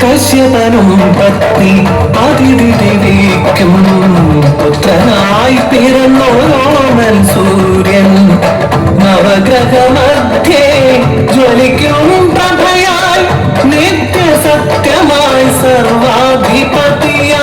കശ്യപനും പത്നി അതിഥിക്കും പുത്രനായി പിറന്നോരോമൻ സൂര്യൻ നവഗ്രഹമധ്യേ ജ്വലിക്കും പ്രഭയായി നിത്യസത്യമായി സർവാധിപതിയായി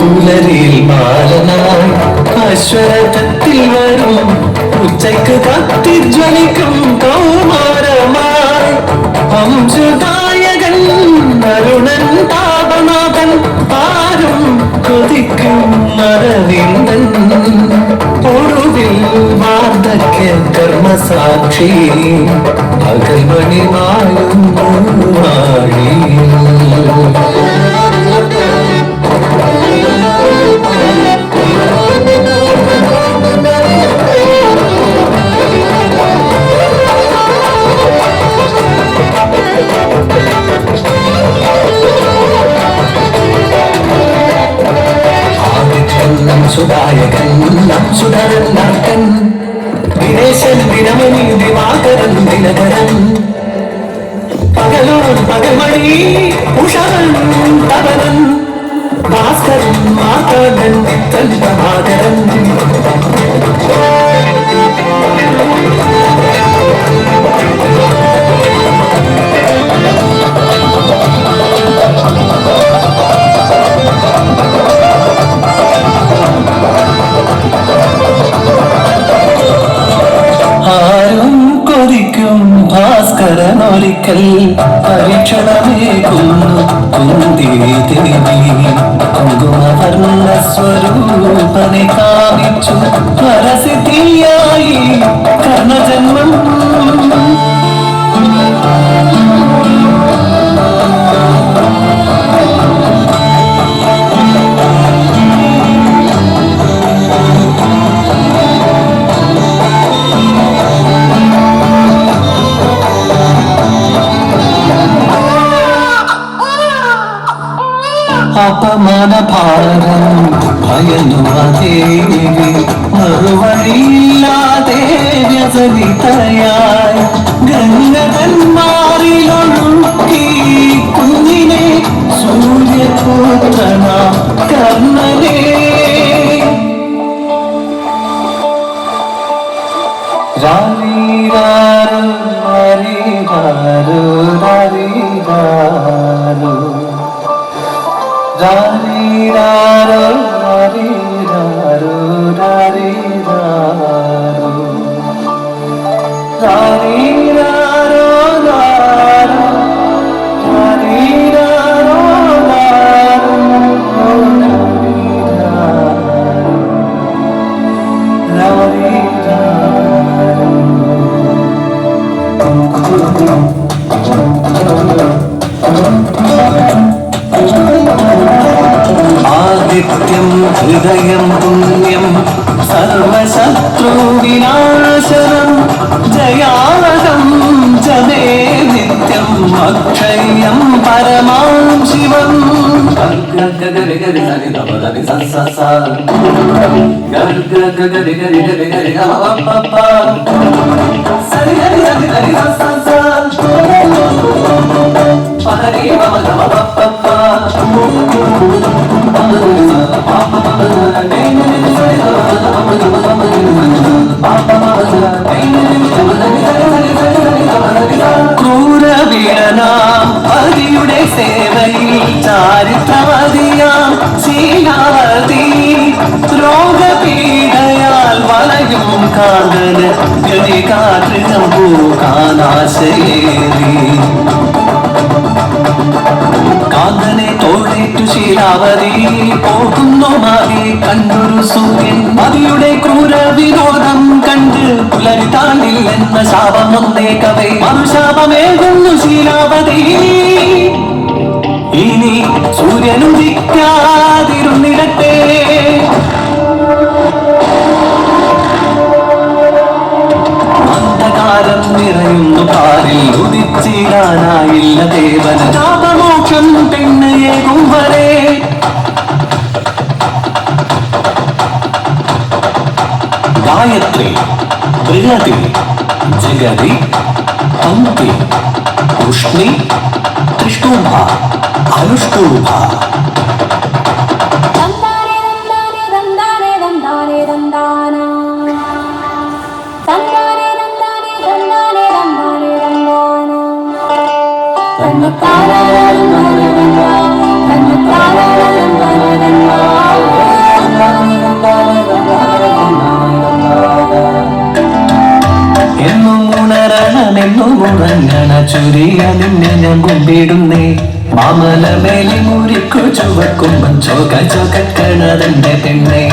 പുലരിൽ ബാലനായി അശ്വരഥത്തിൽ വരും ഉച്ചയ്ക്ക് കത്തിജ്വലിക്കും കൗമാരമായി വംശദായകൻ അരുണൻ താപനാഥൻ ആരും കൊതിക്കും അരവിന്ദൻ ഒടുവിൽ വാർദ്ധക്യ കർമ്മസാക്ഷി അകൽമണിമായും വാഴി സുധായകൻ സുധരൻ നാക്കൻ ദിനേശൻ ദിനമണി ദിവാകരൻ ദിനകരൻ പകലോൻ പകൽമണി ഉഷാരൻ തവനൻ ഭാസ്കരൻ മാതരൻ നിത്തൻ പ്രഭാകരൻ ആരും കൊതിക്കും ഭാസ്കരനൊരിക്കൽ പരീക്ഷണമേകുന്നു കുന്തിദേവി കുങ്കുമവർണ്ണ സ്വരൂപനെ കാണിച്ചു വരസിദ്ധിയായി കർണജന്മം അപമാന ഭാരം ഭയനുവദേവി മറുവഴിയില്ലാതെ വ്യസനിതയായി ഗംഗന്മാരിലൊഴുക്കി കുഞ്ഞിനെ സൂര്യപുത്രന കർണനെ രാരീരാരോ രാരീരാരോ രാരീരാരോ രാരീരാരോ രാരീരാരോ രാരീരാരോ രാരീരാരോ രാരീരാരോ ആദിത്യം ഹൃദയം പുണ്യം സർവശത്രുവിനാശനം ജയാവഹം ജനേ നിത്യം അക്ഷയം പരമാം ശിവം ഗരി ഗരി ഹരി നവദനി സസ സ ഗരി ഗരി ഗരി ഗരി ഗരി ഗരി ഗമ സരി ഹരി ഹരി ഹരി സസ സ പഹരി മമ ഗമ പപ്പ Bye. ഗണികാതൃകം പൂക്കാനാശയേറി കാന്തനെ തോളേറ്റു ശീലാവതി പോകുന്നു മാറി കണ്ടൊരു സൂര്യൻ മതിയുടെ ക്രൂര വിനോദം കണ്ട് പുലരിതാണില്ലെന്ന ശാപം ഒന്നേക്കവേ മറുശാപമേകുന്നു ശീലാവതി ഇനി സൂര്യനുദിക്കാതിരുന്നിടട്ടെ അന്ധകാരം നിറയുന്നു കാലിൽ ഉദിച്ചിടാനായില്ല ദേവന ശാപമോക്ഷം പെണ്ണയേകും വരെ ഗായത്രി ബൃഹതി ജഗതി പങ്ക്തി ഉഷ്ണി ത്രിഷ്ടൂഭ അനുഷ്ടൂഭ എന്നുമുറങ്ങണ ചുരിയ നിന്നെ ഞാൻ കൊണ്ടിടുന്നേ മാമലമേലി മുറിക്കു ചുവക്കുമ്പം ചോക ചോക്കണതെന്റെ പെണ്ണേ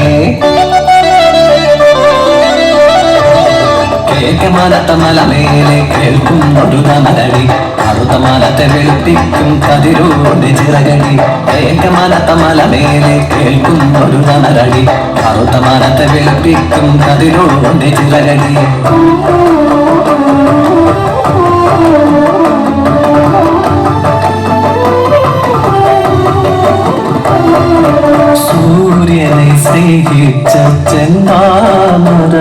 കേൾക്കമാലത്ത മലമേലെ കേൾക്കുന്നൊരു മലടി അറുത്ത മലത്തെ വെളുപ്പിക്കും കതിരോടെ ചിറകടി കേൾക്കമാലത്ത മലമേലെ കേൾക്കുന്നൊരു മലടി അറുത്ത മലത്തെ വെളുപ്പിക്കും കതിരോടെ ചിറകടി സൂര്യനെ സ്നേഹിച്ച ചെന്താമര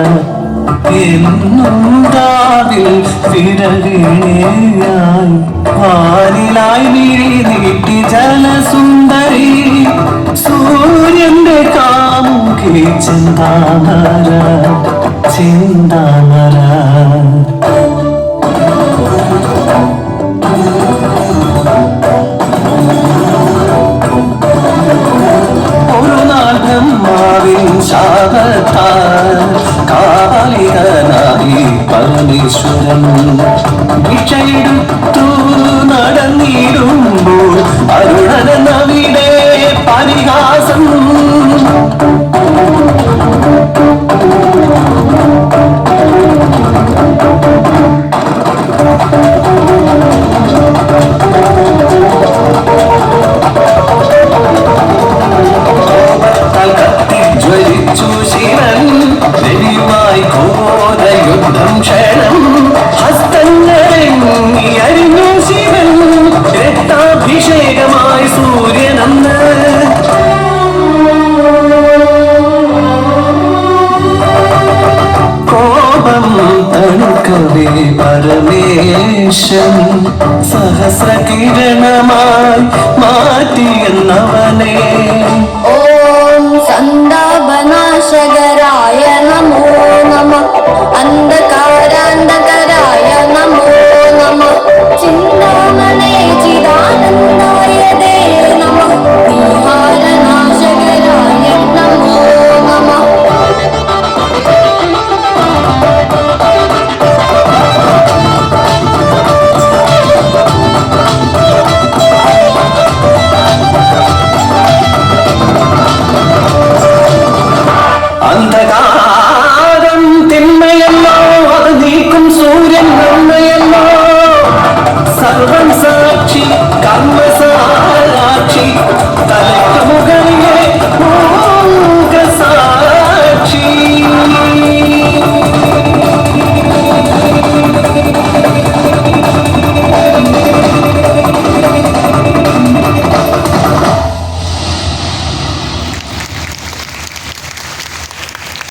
എന്നും താവിൽ വിരലിണയായി വാനിലായി വിഴി നീട്ടി ജലസുന്ദരി സൂര്യന്റെ കാമുകി ചെന്താമര ചെന്താമര കാലികനായി പരമേശ്വരൻ ഭിക്ഷയെടുത്തു നടന്നിടുമ്പോൾ അരുണനവിടെ പരിഹാസം ജ്വലിച്ചു ശിവൻ വെടിയുമായി ഘോരയുദ്ധം ക്ഷണം ഹസ്തങ്ങളെങ്ങി അരിഞ്ഞു ശിവൻ രക്താഭിഷേകമായി സൂര്യനന്ന് കോപം തണുക്കവേ പരമേശൻ സഹസ്രകിരണമായി മാറ്റിയെന്നവനെ സന്താപനാശകരായ നമോ നമഃ അന്ധകാരാന്ധകരായ നമോ നമഃ ചിന്താമണേ ചിദാനന്ദായ ദേ നമഃ വിഹാരനാശകരായ നമോ നമഃ അന്ധകാരം തിന്മയല്ലോ അത് നീക്കും സൂര്യൻ നന്മയല്ലോ സർവം സാക്ഷി കർമ്മസാക്ഷി